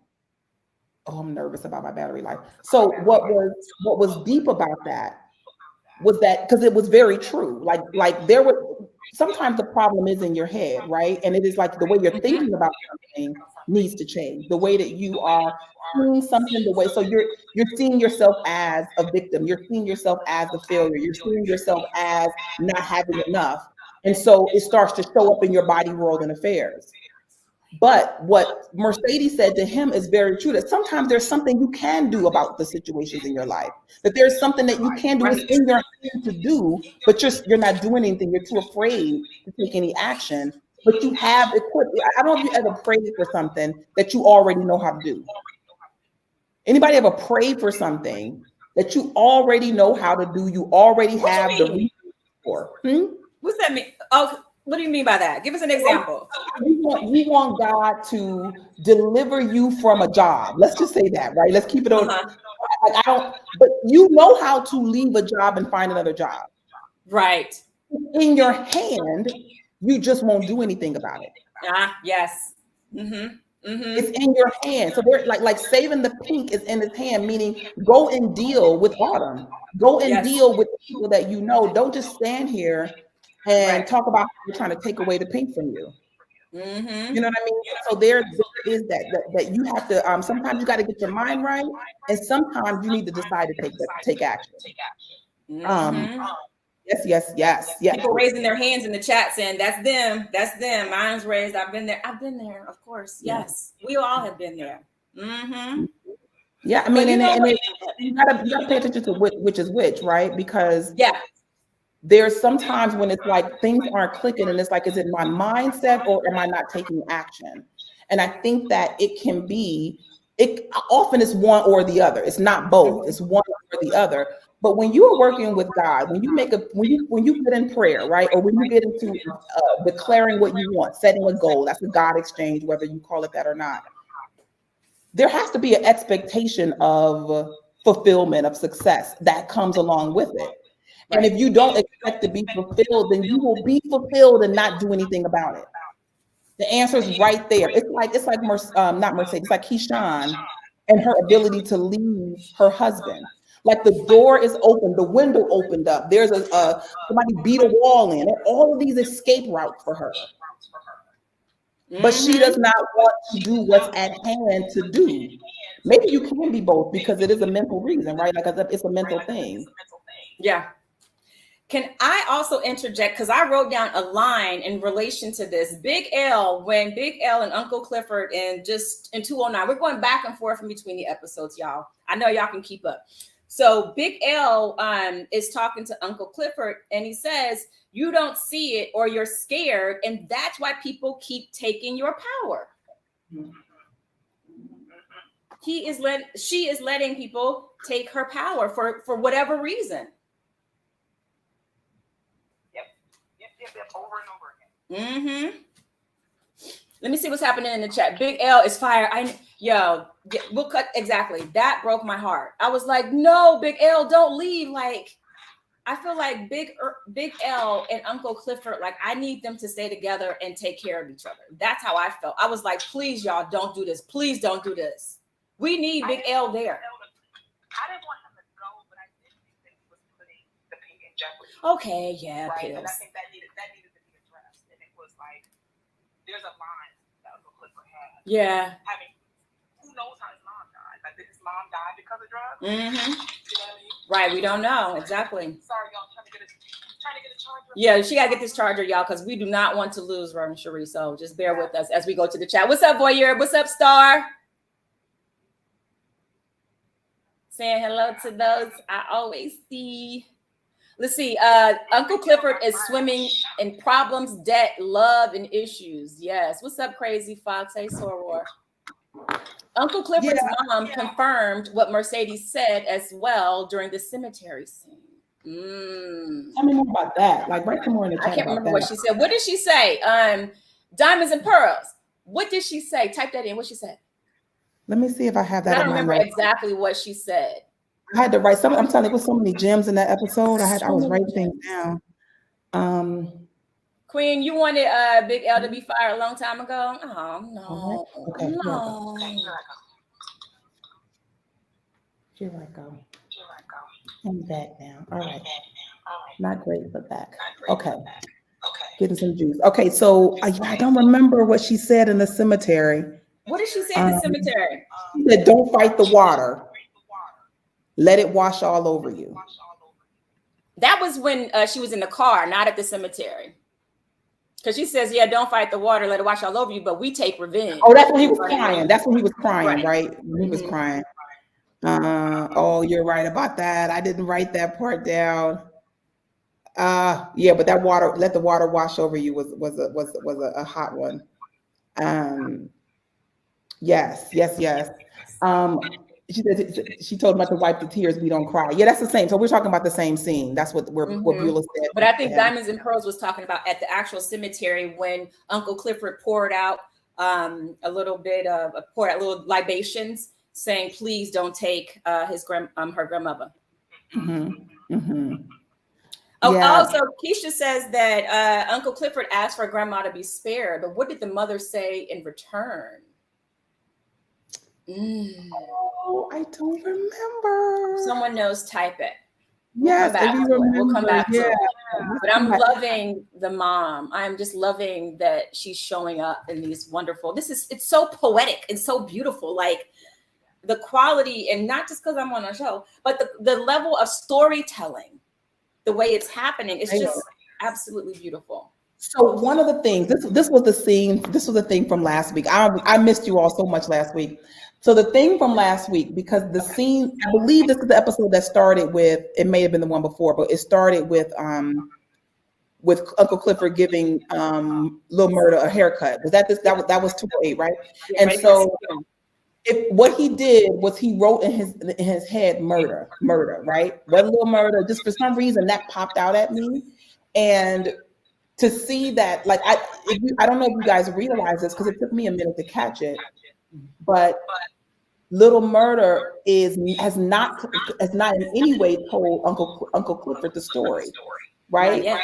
nervous about my battery life. So what was deep about that was that, because it was very true. Like there were, sometimes the problem is in your head, right? And it is like the way you're thinking about something needs to change. The way that you are seeing something, so you're seeing yourself as a victim. You're seeing yourself as a failure. You're seeing yourself as not having enough. And so it starts to show up in your body, world, and affairs. But what Mercedes said to him is very true, that sometimes there's something you can do about the situations in your life, that there's something that you can do, it's in your hand to do, but you're not doing anything. You're too afraid to take any action, but you have, I don't know if you ever prayed for something that you already know how to do. Anybody ever prayed for something that you already know how to do? You already What have you the mean? resources for. What's that mean? Oh, what do you mean by that? Give us an example. You want God to deliver you from a job. Let's just say that, right? Let's keep it on. Like, I don't, but you know how to leave a job and find another job. Right. In your hand, you just won't do anything about it. Yes. Mm-hmm. It's in your hand. So they're like saving the pink is in his hand, meaning go and deal with Autumn. Go and deal with the people that you know. Don't just stand here and talk about how you're trying to take away the pink from you. Mm-hmm. You know what I mean? So there is that you have to sometimes you got to get your mind right, and sometimes you need to decide to take action. Mm-hmm. Yes. People raising their hands in the chat saying that's them. Mine's raised. I've been there. Of course. Yes. We all have been there. Mm-hmm. Yeah, I mean, you gotta pay attention to which is which, right? Because there's sometimes when it's like things aren't clicking, and it's like, is it my mindset or am I not taking action? And I think that it often is one or the other. It's not both. It's one or the other. But when you are working with God, when you get in prayer, right, or when you get into declaring what you want, setting a goal, that's a God exchange, whether you call it that or not. There has to be an expectation of fulfillment, of success that comes along with it. And if you don't expect to be fulfilled, then you will be fulfilled and not do anything about it. The answer is right there. It's like not Mercedes, it's like Keyshawn and her ability to leave her husband. Like the door is open, the window opened up. There's somebody beat a wall in. All of these escape routes for her. But she does not want to do what's at hand to do. Maybe you can be both because it is a mental reason, right? Like it's a mental thing. Yeah. Can I also interject? Because I wrote down a line in relation to this. Big L, when Big L and Uncle Clifford and just in 209, we're going back and forth in between the episodes, y'all. I know y'all can keep up. So Big L is talking to Uncle Clifford and he says, you don't see it or you're scared. And that's why people keep taking your power. She is letting people take her power for whatever reason. Yep, over and over again. Mm-hmm. Let me see what's happening in the chat. Big L is fire. We'll cut exactly. That broke my heart. I was like, no, Big L, don't leave. Like, I feel like Big L and Uncle Clifford, like I need them to stay together and take care of each other. That's how I felt. I was like, please, y'all, don't do this. Please don't do this. We need Big L there. I didn't want him to go, but I did think that he was putting the Pink in jeopardy. Okay, yeah, right. Pills. And I think that needed to be addressed. And it was like, there's a line that Uncle Clifford had. Yeah. I mean, who knows how his mom died? Like, did his mom die because of drugs? Mm-hmm. You know what I mean? Right, we don't know exactly. Sorry, y'all. Trying to get a charger. Yeah, she gotta get this charger, y'all, because we do not want to lose Reverend Cherie. So just bear with us as we go to the chat. What's up, Voyeur? What's up, Star? Saying hello to those I always see. Let's see. Uncle Clifford is swimming in problems, debt, love, and issues. Yes. What's up, Crazy Fox? Hey, Soror. Uncle Clifford's mom confirmed what Mercedes said as well during the cemetery scene. Tell me more about that. Like, write some more in the chat. I can't remember what she said. What did she say? Diamonds and pearls. What did she say? Type that in. What she said. Let me see if I have that. I don't remember exactly what she said. I had to write some. I'm telling you, there was so many gems in that episode. I was writing things down. Queen, you wanted Big L to be fired a long time ago. Oh no. Okay. No. Here I go. I'm back now. All right. Not great, but back. Okay. Getting some juice. Okay, so I don't remember what she said in the cemetery. What did she say in the cemetery? She said, "Don't fight the water. Let it wash all over you." That was when she was in the car, not at the cemetery. Because she says, yeah, don't fight the water, let it wash all over you, but we take revenge. Oh, that's when he was crying. That's when he was crying, right? He was crying. Oh, you're right about that. I didn't write that part down. Yeah, but that water, let the water wash over you was a hot one. Yes. she told him not to wipe the tears. We don't cry. Yeah, that's the same. So we're talking about the same scene. That's what Beulah said. But I think Diamonds and Pearls was talking about at the actual cemetery when Uncle Clifford poured out a little libations, saying, "Please don't take her grandmother." Also, Keisha says that Uncle Clifford asked for grandma to be spared, but what did the mother say in return? Oh, I don't remember. Someone knows, type it. Yes, We'll come back to it. But I'm loving the mom. I'm just loving that she's showing up in these wonderful. It's so poetic and so beautiful. Like the quality, and not just because I'm on a show, but the level of storytelling, the way it's happening, it's just absolutely beautiful. So one of the things, this was the scene, this was the thing from last week. I missed you all so much last week. So the thing from last week, because the scene, I believe this is the episode that started with, it may have been the one before, but it started with Uncle Clifford giving Lil Murda a haircut. Was that that was 208, right? Yeah, and so what he did was he wrote in his head murder, right? But Lil Murda, just for some reason that popped out at me. And to see that, like, I don't know if you guys realize this because it took me a minute to catch it, but Little Murda has not in any way told Uncle Clifford the story, right?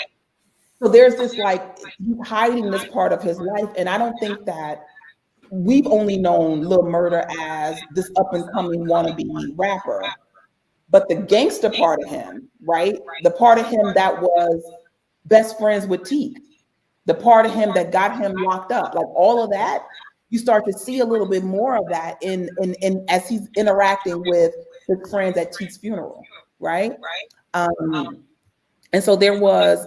So there's this, like, hiding this part of his life, and I don't think that we've only known Lil Murda as this up and coming wannabe rapper, but the gangster part of him, right? The part of him that was best friends with Teeth, the part of him that got him locked up, like all of that. You start to see a little bit more of that in as he's interacting with his friends at Teeth's funeral, right? And so there was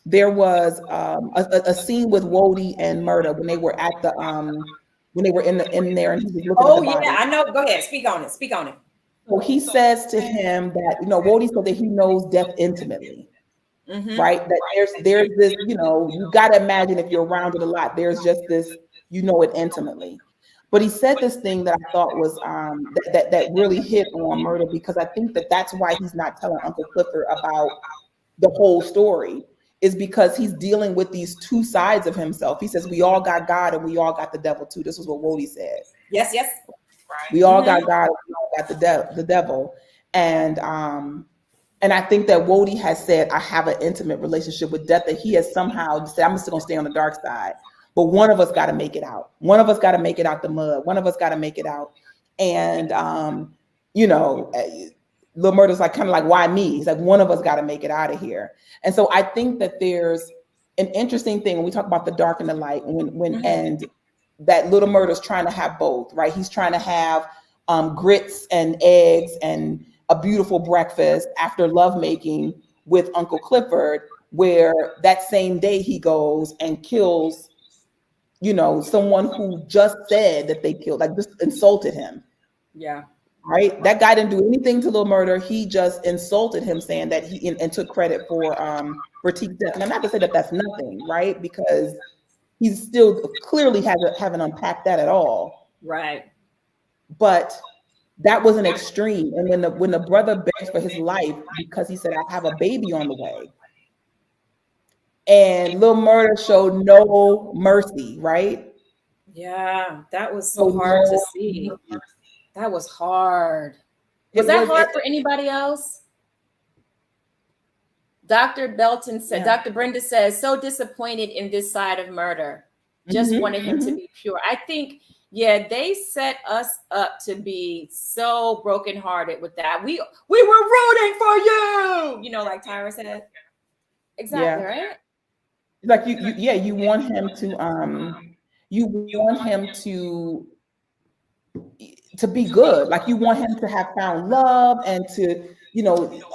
a scene with Wody and Murda when they were at the when they were in there and he was looking at the body. I know. Go ahead, speak on it. So he says to him that, Wody said that he knows death intimately. Right, that there's this, you got to imagine if you're around it a lot, there's just this, it intimately. But he said this thing that I thought was that really hit on Murda, because I think that's why he's not telling Uncle Clifford about the whole story, is because he's dealing with these two sides of himself. He says we all got God and we all got the devil too. This is what Wody said. Yes. We all got God and we all got the devil. And I think that Wody has said, I have an intimate relationship with death, that he has somehow said, I'm still gonna stay on the dark side. But one of us got to make it out. One of us got to make it out the mud. One of us got to make it out. And, Lil Murda's like, kind of like, why me? He's like, one of us got to make it out of here. And so I think that there's an interesting thing when we talk about the dark and the light, and that Little Murda's trying to have both, right? He's trying to have grits and eggs and a beautiful breakfast after lovemaking with Uncle Clifford, where that same day he goes and kills, someone who just said that they killed, like, just insulted him. Yeah. Right. That guy didn't do anything to Lil Murda. He just insulted him, saying that and took credit for Teeth's death. And I'm not to say that that's nothing, right? Because he's still clearly haven't unpacked that at all. Right. But that was an extreme. And when the brother begged for his life because he said, I have a baby on the way, and Lil Murda showed no mercy, right? Yeah, that was so hard to see. That was hard. Was that hard for anybody else? Dr. Belton said, Dr. Brenda says, so disappointed in this side of murder. Just wanted him to be pure. I think, they set us up to be so brokenhearted with that. We were rooting for you, like Tyra said. Exactly, right? Like you want him to be good. Like, you want him to have found love and to,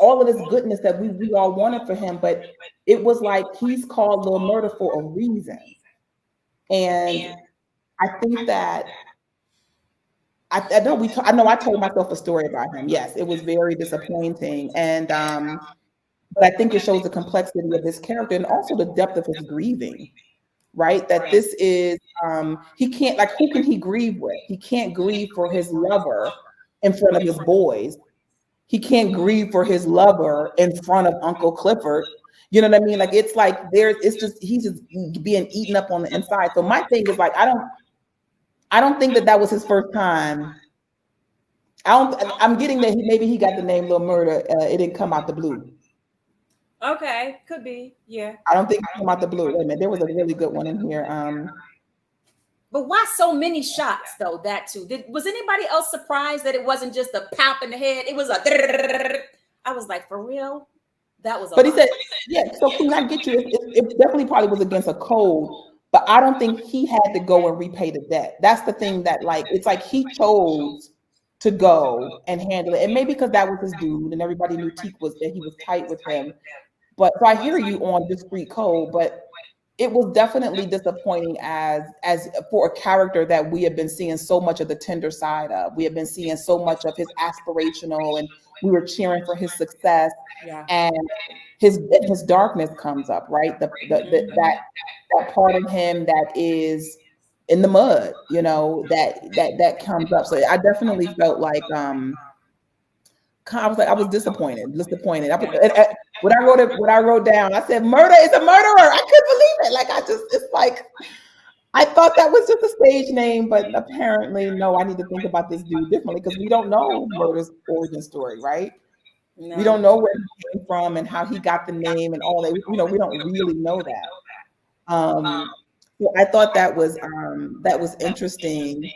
all of this goodness that we all wanted for him. But it was like, he's called Lil Murda for a reason. And I think that I know I told myself a story about him. Yes, it was very disappointing. And but I think it shows the complexity of his character and also the depth of his grieving. right? That this is, he can't, like, who can he grieve with? He can't grieve for his lover in front of his boys. He can't grieve for his lover in front of Uncle Clifford. You know what I mean? Like, it's like it's just, he's just being eaten up on the inside. So my thing is like, I don't think that was his first time. I'm getting that maybe he got the name Lil Murder. It didn't come out the blue. Okay, could be, yeah. I don't think it came out the blue. Wait a minute, there was a really good one in here. But why so many shots though? That too. Was anybody else surprised that it wasn't just a pop in the head? It was a. I was like, for real? That was. But he said, yeah. So Queen, I get you. It definitely probably was against a code, but I don't think he had to go and repay the debt. That's the thing that, like, it's like he chose to go and handle it, and maybe because that was his dude, and everybody knew Teak was that he was tight with him. But so I hear you on discreet code, but it was definitely disappointing as for a character that we have been seeing so much of the tender side of. We have been seeing so much of his aspirational, and we were cheering for his success, and his darkness comes up, right? That part of him that is in the mud, you know, that comes up. So I definitely felt like I was disappointed. When I wrote down, I said, "Murder is a murderer." I couldn't believe it. Like, it's like, I thought that was just a stage name, but apparently, no. I need to think about this dude differently because we don't know Murder's origin story, right? No. We don't know where he came from and how he got the name and all that. You know, we don't really know that. So I thought that was interesting.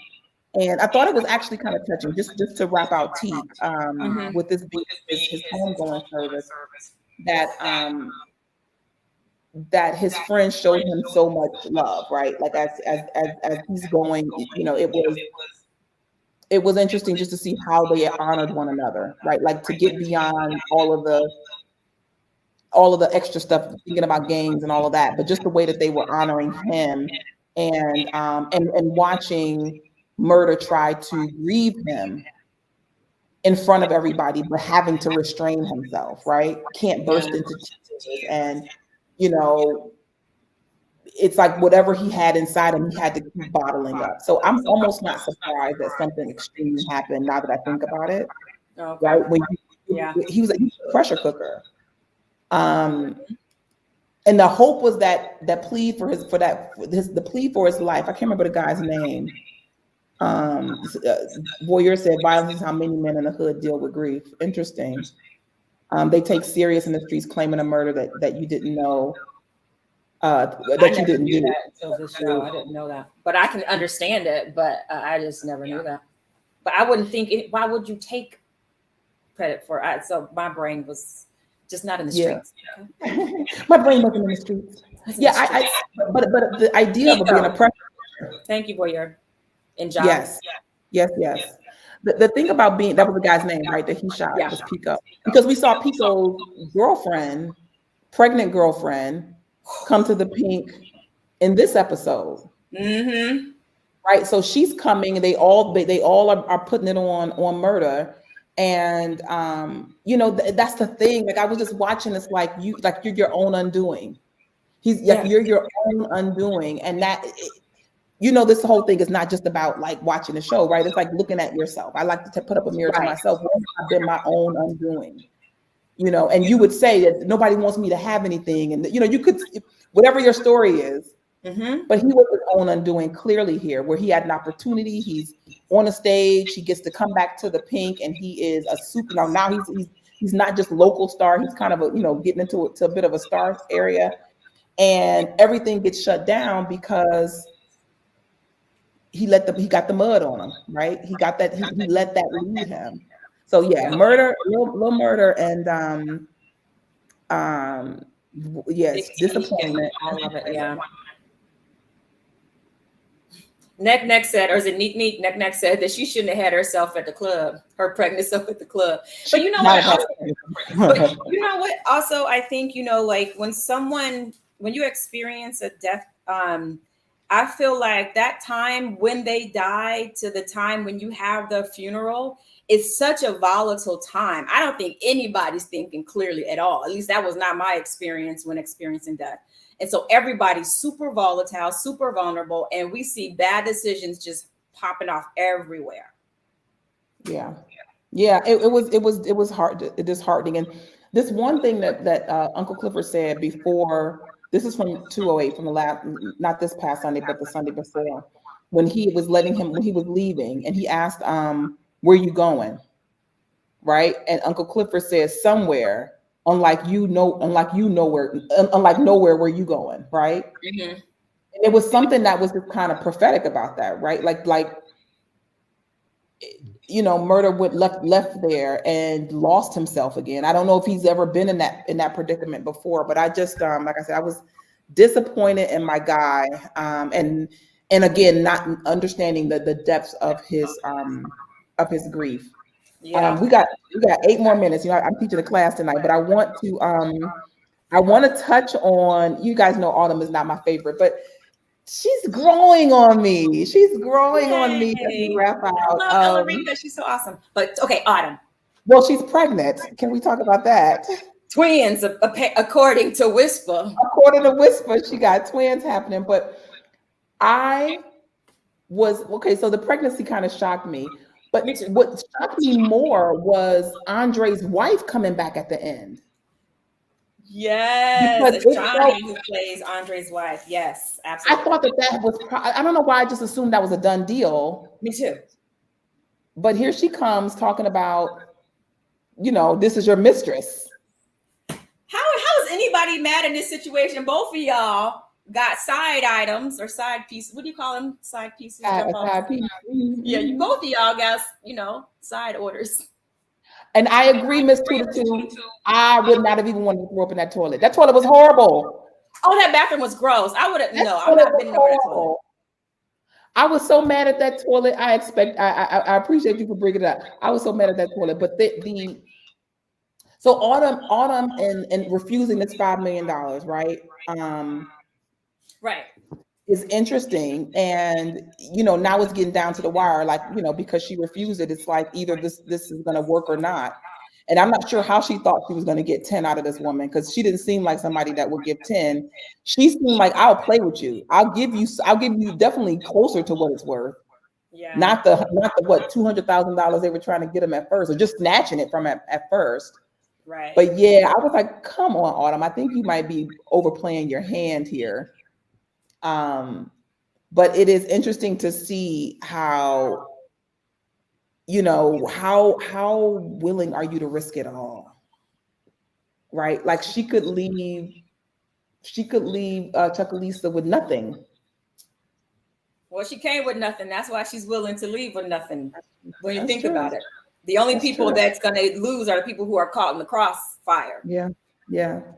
And I thought it was actually kind of touching, just to wrap out Teak, with this being his homegoing service, that his friends showed him so much love, right? Like as he's going, you know, it was interesting just to see how they honored one another, right? Like, to get beyond all of the extra stuff, thinking about games and all of that, but just the way that they were honoring him, and watching Murder try to grieve him in front of everybody, but having to restrain himself, right? Can't burst into tears, and, you know, it's like whatever he had inside him, he had to keep bottling up. So I'm almost not surprised that something extreme happened now that I think about it. Okay. Right? When he was a pressure cooker. And the hope was that plea for the plea for his life. I can't remember the guy's name. Warrior said, "Violence is how many men in the hood deal with grief." Interesting. They take serious in the streets, claiming a murder that you didn't know. That you didn't do that until this show. I didn't know that, but I can understand it. But I just never knew that. But I wouldn't think it. Why would you take credit for it? So my brain was just not in the streets. Yeah. My brain wasn't in the streets. Yeah, but the idea of being a pressure. Thank you, Warrior. And John. Yes. The thing about being, that was the guy's name, right? That he shot was Pico, because we saw Pico's girlfriend, pregnant girlfriend, come to the Pynk in this episode. Mm-hmm. Right. So she's coming, and they all are putting it on Murder. And you know, that's the thing. Like, I was just watching this, like you're your own undoing. You're your own undoing. And that, you know, this whole thing is not just about like watching the show, right? It's like looking at yourself. I like to put up a mirror to myself. I've been my own undoing, you know, and you would say that nobody wants me to have anything. And, you know, you could, whatever your story is, but he was his own undoing clearly here, where he had an opportunity. He's on a stage. He gets to come back to the Pynk, and he is a super, now he's not just local star. He's kind of getting into a bit of a star area, and everything gets shut down because he got the mud on him, right? He got that, he let that lead him. So yeah, Murder, Lil Murder, and yes, disappointment. I love it. Yeah. Neck said, or is it Neek? Neck said that she shouldn't have had herself at the club, her pregnant self at the club. But you know what? Also, I think, you know, like when you experience a death, I feel like that time when they die to the time when you have the funeral is such a volatile time. I don't think anybody's thinking clearly at all. At least that was not my experience when experiencing death. And so everybody's super volatile, super vulnerable, and we see bad decisions just popping off everywhere. Yeah. It was disheartening. And this one thing that Uncle Clifford said before, this is from 208, from the last, not this past Sunday, but the Sunday before, when he was leaving, and he asked, where you going? Right? And Uncle Clifford says, somewhere, unlike nowhere where you going, right? Mm-hmm. And it was something that was just kind of prophetic about that, right? Like Murder went left there and lost himself again. I don't know if he's ever been in that predicament before, but I just like I said, I was disappointed in my guy, and again, not understanding the depths of his grief. Yeah. We got 8 more minutes. I'm teaching a class tonight, but I want to touch on. You guys know Autumn is not my favorite, but she's growing on me. She's growing on me as we wrap out. I love Ellerita. She's so awesome. But okay, Autumn. Well, she's pregnant. Can we talk about that? Twins, according to Whisper. According to Whisper, she got twins happening. But I was okay. So the pregnancy kind of shocked me. But what shocked me more was Andre's wife coming back at the end. Yes, Johnny, who plays Andre's wife. Yes, absolutely. I thought that was, I don't know why I just assumed that was a done deal. Me too. But here she comes talking about, this is your mistress. How is anybody mad in this situation? Both of y'all got side items or side pieces. What do you call them? Side pieces? Side piece. Yeah, both of y'all got, side orders. And I agree, Miss Tutu. I would not have even wanted to throw up in that toilet. That toilet was horrible. Oh, that bathroom was gross. I would have, I'm not been in that toilet. I was so mad at that toilet. I appreciate you for bringing it up. I was so mad at that toilet. But so Autumn and refusing this $5 million, right? Right. Is interesting. And, now it's getting down to the wire, like, because she refused it, it's like either this is going to work or not. And I'm not sure how she thought she was going to get 10 out of this woman, because she didn't seem like somebody that would give 10. She seemed like, I'll play with you. I'll give you definitely closer to what it's worth. Yeah. Not the what $200,000 they were trying to get him at first, or just snatching it from at first. Right. But yeah, I was like, come on, Autumn. I think you might be overplaying your hand here. But it is interesting to see how, how willing are you to risk it all, right? Like she could leave Chuckalisa with nothing. Well, she came with nothing. That's why she's willing to leave with nothing. When you think true. about it, the only people that's going to lose are the people who are caught in the crossfire. Yeah.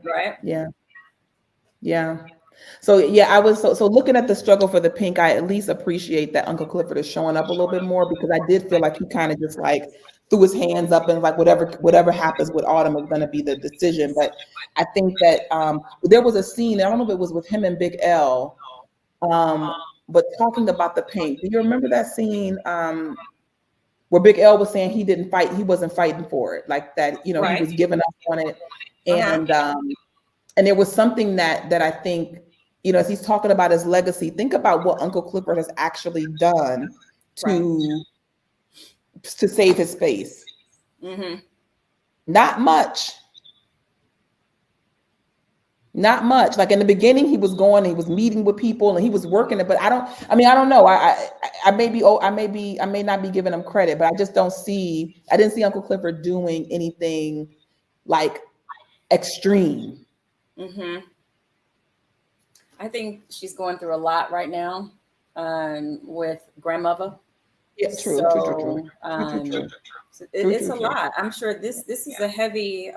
Right. Yeah. So yeah, I was so looking at the struggle for the Pynk. I at least appreciate that Uncle Clifford is showing up a little bit more, because I did feel like he kind of just like threw his hands up and like whatever happens with Autumn is going to be the decision. But I think that there was a scene, I don't know if it was with him and Big L, but talking about the Pynk. Do you remember that scene where Big L was saying he wasn't fighting for it, like that, he was giving up on it, and there was something that I think, as he's talking about his legacy, think about what Uncle Clifford has actually done to save his face. Mm-hmm. Not much. Like in the beginning, he was meeting with people and he was working it, but I don't know. I may not be giving him credit, but I didn't see Uncle Clifford doing anything like extreme. Mm-hmm. I think she's going through a lot right now with grandmother. Yeah, true. It's a lot. I'm sure this is a heavy.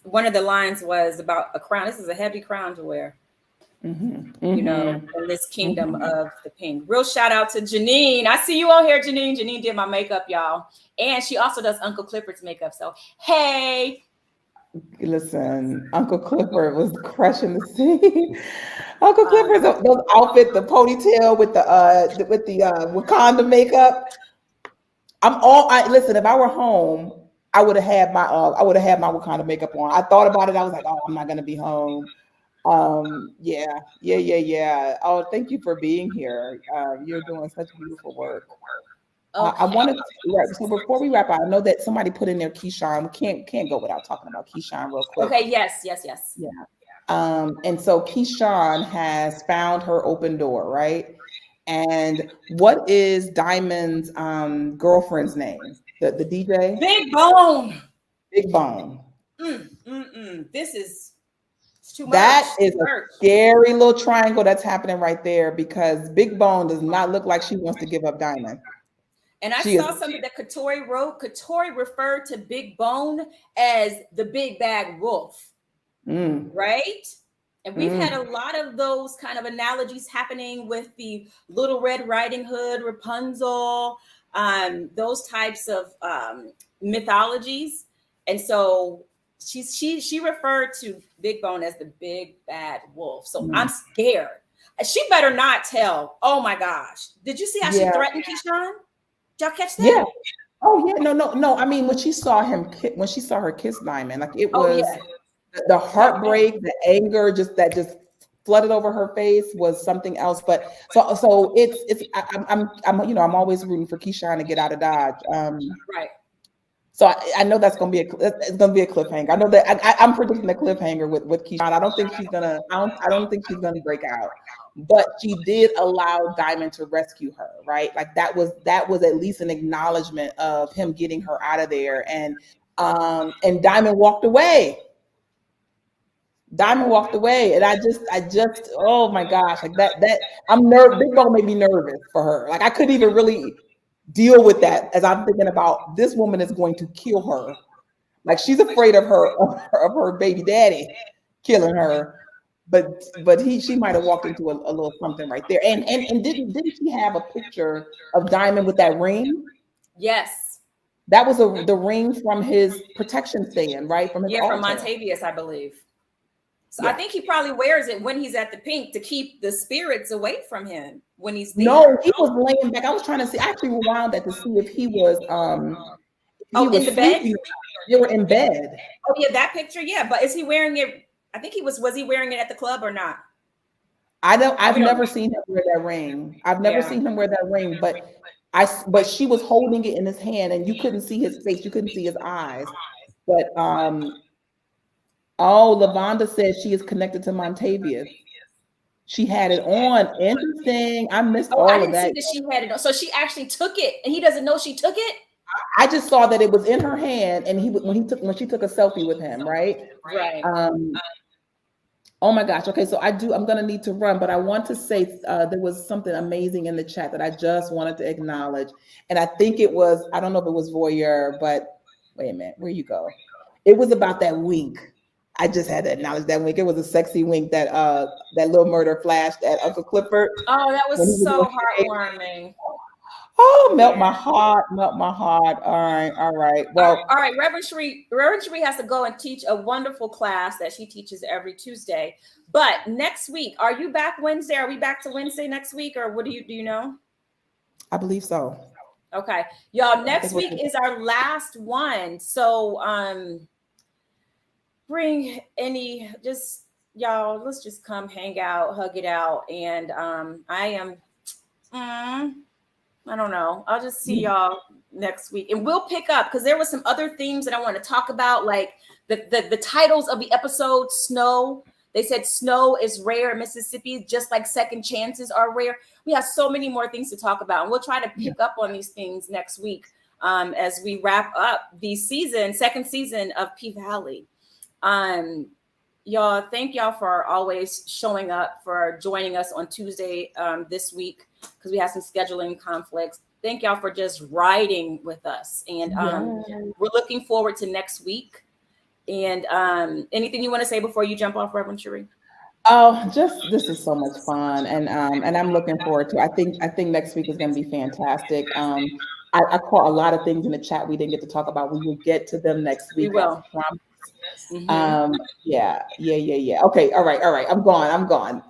One of the lines was about a crown. This is a heavy crown to wear. Mm-hmm. In this kingdom of the Pynk. Real shout out to Janine. I see you all here, Janine. Janine did my makeup, y'all, and she also does Uncle Clifford's makeup. So hey. Listen, Uncle Clifford was crushing the scene. Uncle Clifford's those outfit, the ponytail with the Wakanda makeup. Listen, if I were home, I would have had my Wakanda makeup on. I thought about it. I was like, oh, I'm not gonna be home. Yeah. Oh, thank you for being here. You're doing such beautiful work. I Okay. wanted to, right, so before we wrap up, I know that somebody put in there Keyshawn. We can't go without talking about Keyshawn real quick. Okay. Yes. Yeah. And so Keyshawn has found her open door, right? And what is Diamond's girlfriend's name? The DJ? Big Bone. Big Bone. This is it's too much. That is Too a much. scary little triangle that's happening right there because Big Bone does not look like she wants to give up Diamond. And I She is saw something that Katori wrote. Katori referred to Big Bone as the big bad wolf, right? And we've had a lot of those kind of analogies happening with the Little Red Riding Hood, Rapunzel, those types of mythologies. And so she referred to Big Bone as the big bad wolf. So I'm scared. She better not tell. Oh my gosh. Did you see how she threatened Keyshawn? Did y'all catch that? Yeah. Oh yeah. No. I mean, when she saw her kiss Diamond, like it was the heartbreak, the anger, just flooded over her face was something else. But so it's I'm always rooting for Keyshawn to get out of Dodge. Right. So I know it's going to be a cliffhanger. I know that I'm predicting a cliffhanger with Keyshawn. I don't think she's gonna break out, but she did allow Diamond to rescue her, right? Like that was at least an acknowledgement of him getting her out of there, and Diamond walked away. Diamond walked away, and I just oh my gosh, like that I'm nervous. Big Bone made me nervous for her. Like I couldn't even really deal with that as I'm thinking about this woman is going to kill her. Like she's afraid of her baby daddy killing her. But she might have walked into a little something right there. And didn't she have a picture of Diamond with that ring? Yes. That was the ring from his protection stand, right? From his altar. From Montavious, I believe. So I think he probably wears it when he's at the Pynk to keep the spirits away from him when he's there. No, he was laying back. I was trying to see. I actually rewound that to see if he was in the bed. They were in bed. Oh yeah, that picture. Yeah, but is he wearing it? I think he was. Was he wearing it at the club or not? I've never seen him wear that ring. I've never seen him wear that ring, but she was holding it in his hand, and you couldn't see his face. You couldn't see his eyes. But Lavonda said she is connected to Montavious. She had it on. Interesting. I missed all of that. I didn't see that she had it on. So she actually took it, and he doesn't know she took it. I just saw that it was in her hand, and when she took a selfie with him, right? Right. Oh my gosh. Okay, so I'm gonna need to run, but I want to say there was something amazing in the chat that I just wanted to acknowledge, and I think it was, I don't know if it was Voyeur, but wait a minute, where you go? It was about that wink. I just had to acknowledge that wink. It was a sexy wink that Little Murder flashed at Uncle Clifford. Oh, that was so heartwarming. Oh, melt my heart. All right. Well, all right. Reverend Sheree has to go and teach a wonderful class that she teaches every Tuesday. But next week, are you back Wednesday? Are we back to Wednesday next week, or what do you know? I believe so. Okay, y'all. Next week is our last one. So bring any, just y'all. Let's just come hang out, hug it out, and I don't know. I'll just see y'all next week, and we'll pick up because there were some other themes that I want to talk about, like the titles of the episode. Snow. They said snow is rare in Mississippi, just like second chances are rare. We have so many more things to talk about, and we'll try to pick up on these things next week as we wrap up the second season of P Valley. Y'all, thank y'all for always showing up, for joining us on Tuesday this week, because we have some scheduling conflicts. Thank y'all for just riding with us. And we're looking forward to next week. And anything you want to say before you jump off, Reverend Sheree? Oh, this is so much fun. And I'm looking forward to, I think next week is going to be fantastic. I caught a lot of things in the chat we didn't get to talk about. We will get to them next week. We will. Yeah. Okay. All right. I'm gone.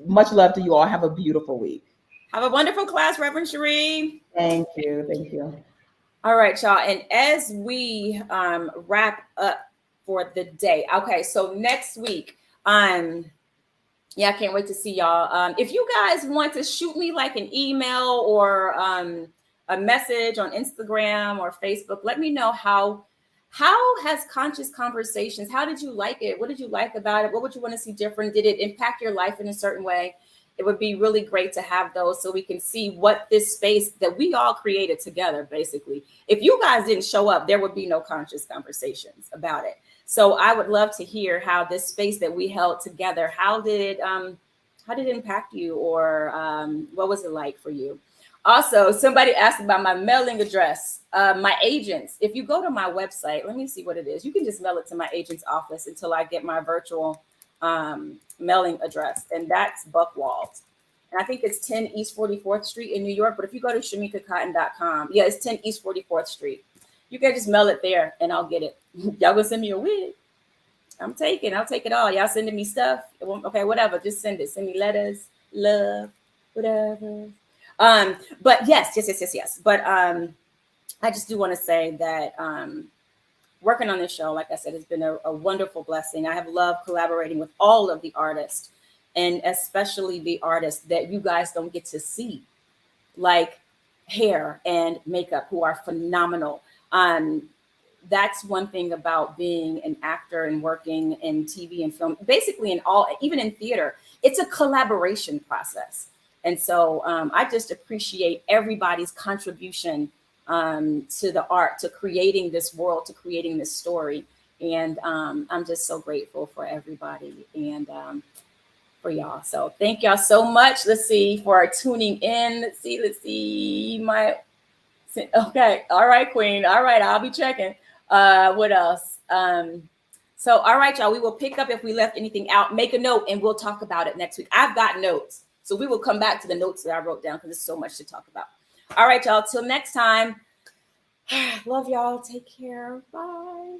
Much love to you all. Have a beautiful week. Have a wonderful class, Reverend Sheree. Thank you. All right, y'all. And as we wrap up for the day, okay, so next week, Yeah, I can't wait to see y'all. If you guys want to shoot me like an email or a message on Instagram or Facebook, let me know how has Conscious Conversations, how did you like it? What did you like about it? What would you want to see different? Did it impact your life in a certain way? It would be really great to have those so we can see what this space that we all created together, basically. If you guys didn't show up, there would be no Conscious Conversations about it. So I would love to hear how this space that we held together, how did it impact you, or what was it like for you? Also, somebody asked about my mailing address. My agents, if you go to my website, let me see what it is. You can just mail it to my agent's office until I get my virtual mailing address, and that's Buckwald. And I think it's 10 East 44th Street in New York. But if you go to shamikacotton.com, yeah, it's 10 East 44th Street. You can just mail it there and I'll get it. Y'all gonna send me a wig? I'll take it all. Y'all sending me stuff? Okay, whatever. Just send it. Send me letters, love, whatever. But yes. But I just do want to say that working on this show, like I said, has been a wonderful blessing. I have loved collaborating with all of the artists, and especially the artists that you guys don't get to see, like hair and makeup, who are phenomenal. That's one thing about being an actor and working in TV and film, basically in all, even in theater, it's a collaboration process. And so I just appreciate everybody's contribution to the art, to creating this world, to creating this story. And I'm just so grateful for everybody and for y'all. So thank y'all so much. Let's see, for tuning in. Let's see. Okay. All right, Queen. All right. I'll be checking. What else? So, all right, y'all, we will pick up if we left anything out. Make a note and we'll talk about it next week. I've got notes. So we will come back to the notes that I wrote down because there's so much to talk about. All right, y'all. Till next time. Love y'all. Take care. Bye.